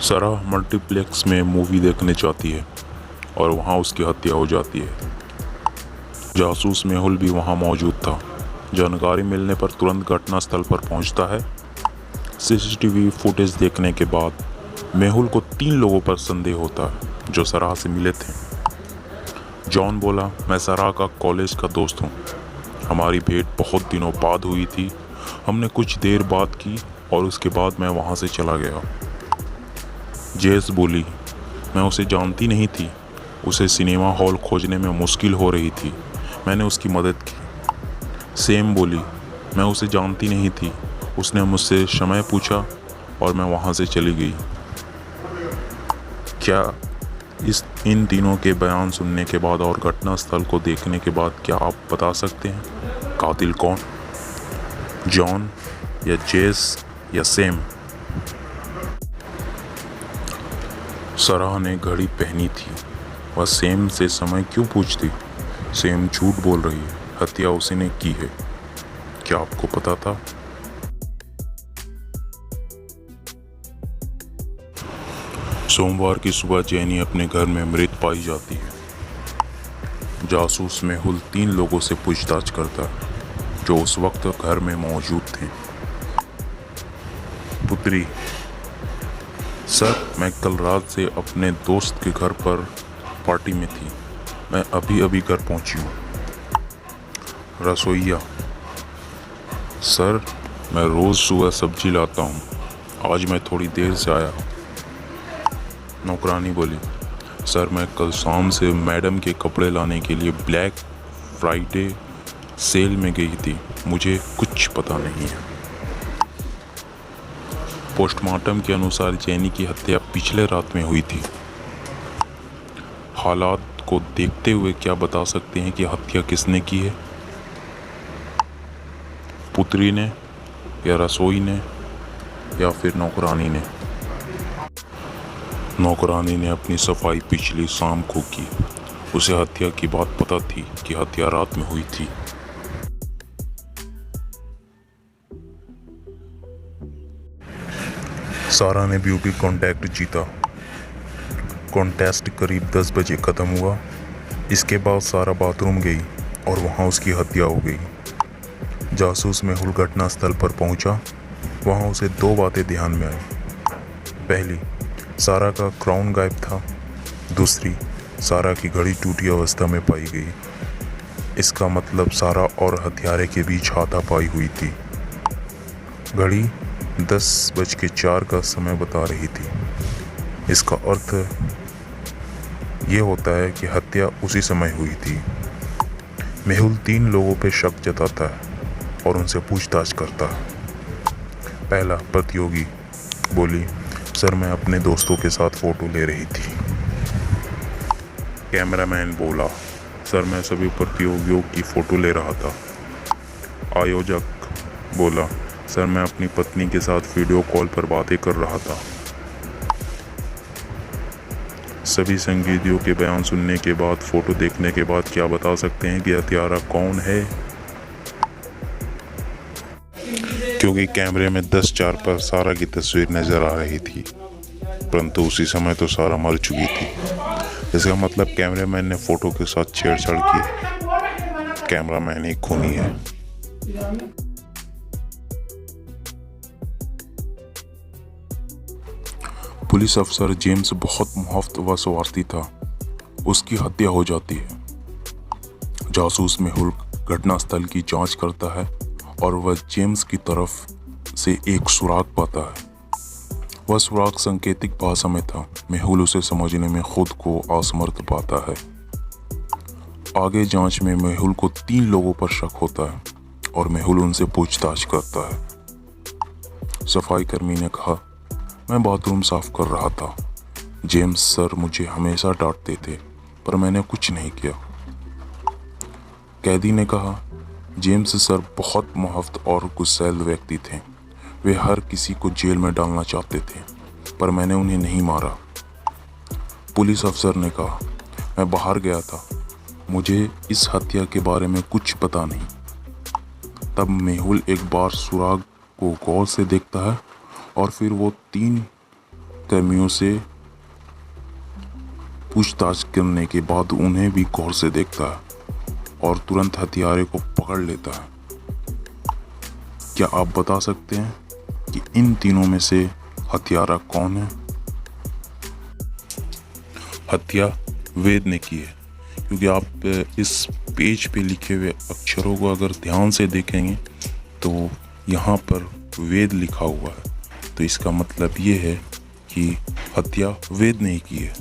सरा मल्टीप्लेक्स में मूवी देखने जाती है और वहाँ उसकी हत्या हो जाती है। जासूस मेहुल भी वहाँ मौजूद था। जानकारी मिलने पर तुरंत घटनास्थल पर पहुँचता है। सीसीटीवी फुटेज देखने के बाद मेहुल को 3 लोगों पर संदेह होता है जो सरा से मिले थे। जॉन बोला, मैं सरा का कॉलेज का दोस्त हूँ। हमारी भेंट बहुत दिनों बाद हुई थी। हमने कुछ देर बात की और उसके बाद मैं वहाँ से चला गया। जेस बोली, मैं उसे जानती नहीं थी। उसे सिनेमा हॉल खोजने में मुश्किल हो रही थी। मैंने उसकी मदद की। सेम बोली, मैं उसे जानती नहीं थी। उसने मुझसे समय पूछा और मैं वहाँ से चली गई। क्या इन तीनों के बयान सुनने के बाद और घटनास्थल को देखने के बाद क्या आप बता सकते हैं कातिल कौन? जॉन या जेस या सेम? सरा ने घड़ी पहनी थी। वह सेम से समय क्यों पूछती? सेम झूठ बोल रही है। हत्या उसी ने की है। क्या आपको पता था? सोमवार की सुबह जेनी अपने घर में मृत पाई जाती है। जासूस मेहुल 3 लोगों से पूछताछ करता है जो उस वक्त घर में मौजूद थे। पुत्री, सर, मैं कल रात से अपने दोस्त के घर पर पार्टी में थी। मैं अभी अभी घर पहुंची हूँ। रसोइया, सर, मैं रोज़ सुबह सब्जी लाता हूँ। आज मैं थोड़ी देर से आया। नौकरानी बोली, सर, मैं कल शाम से मैडम के कपड़े लाने के लिए ब्लैक फ्राइडे सेल में गई थी। मुझे कुछ पता नहीं है। पोस्टमार्टम के अनुसार जेनी की हत्या पिछले रात में हुई थी। हालात को देखते हुए क्या बता सकते हैं कि हत्या किसने की है? पुत्री ने, या रसोई ने, या फिर नौकरानी ने? नौकरानी ने अपनी सफाई पिछली शाम को की। उसे हत्या की बात पता थी कि हत्या रात में हुई थी। सारा ने ब्यूटी कॉन्टेस्ट जीता। कॉन्टेस्ट करीब 10 बजे ख़त्म हुआ। इसके बाद सारा बाथरूम गई और वहाँ उसकी हत्या हो गई। जासूस मेहुल घटनास्थल पर पहुँचा। वहाँ उसे 2 बातें ध्यान में आई। पहली, सारा का क्राउन गायब था। दूसरी, सारा की घड़ी टूटी अवस्था में पाई गई। इसका मतलब सारा और हत्यारे के बीच हाथापाई हुई थी। घड़ी 10:04 का समय बता रही थी। इसका अर्थ ये होता है कि हत्या उसी समय हुई थी। मेहुल 3 लोगों पर शक जताता है और उनसे पूछताछ करता है। पहला, प्रतियोगी बोली, सर, मैं अपने दोस्तों के साथ फ़ोटो ले रही थी। कैमरामैन बोला, सर, मैं सभी प्रतियोगियों की फ़ोटो ले रहा था। आयोजक बोला, सर, मैं अपनी पत्नी के साथ वीडियो कॉल पर बातें कर रहा था। सभी संगीतियों के बयान सुनने के बाद, फ़ोटो देखने के बाद क्या बता सकते हैं कि हत्यारा कौन है? क्योंकि कैमरे में 10:04 पर सारा की तस्वीर नज़र आ रही थी, परंतु उसी समय तो सारा मर चुकी थी। इसका मतलब कैमरामैन ने फ़ोटो के साथ छेड़छाड़ की। कैमरामैन ही खूनी है। पुलिस अफसर जेम्स बहुत मुफ्त व स्वार्थी था। उसकी हत्या हो जाती है। जासूस मेहुल घटनास्थल की जांच करता है और वह जेम्स की तरफ से एक सुराग पाता है। वह सुराग सांकेतिक भाषा में था। मेहुल उसे समझने में खुद को असमर्थ पाता है। आगे जांच में मेहुल को 3 लोगों पर शक होता है और मेहुल उनसे पूछताछ करता है। सफाई कर्मी ने कहा, मैं बाथरूम साफ कर रहा था। जेम्स सर मुझे हमेशा डांटते थे पर मैंने कुछ नहीं किया। कैदी ने कहा, जेम्स सर बहुत मुफ्त और गुस्सैल व्यक्ति थे। वे हर किसी को जेल में डालना चाहते थे पर मैंने उन्हें नहीं मारा। पुलिस अफसर ने कहा, मैं बाहर गया था। मुझे इस हत्या के बारे में कुछ पता नहीं। तब मेहुल एक बार सुराग को गौर से देखता है और फिर वो 3 कर्मियों से पूछताछ करने के बाद उन्हें भी गौर से देखता है और तुरंत हत्यारे को पकड़ लेता है। क्या आप बता सकते हैं कि इन तीनों में से हत्यारा कौन है? हत्या वेद ने की है, क्योंकि आप इस पेज पे लिखे हुए अक्षरों को अगर ध्यान से देखेंगे तो यहाँ पर वेद लिखा हुआ है, तो इसका मतलब ये है कि हत्या वेद ने ही की है।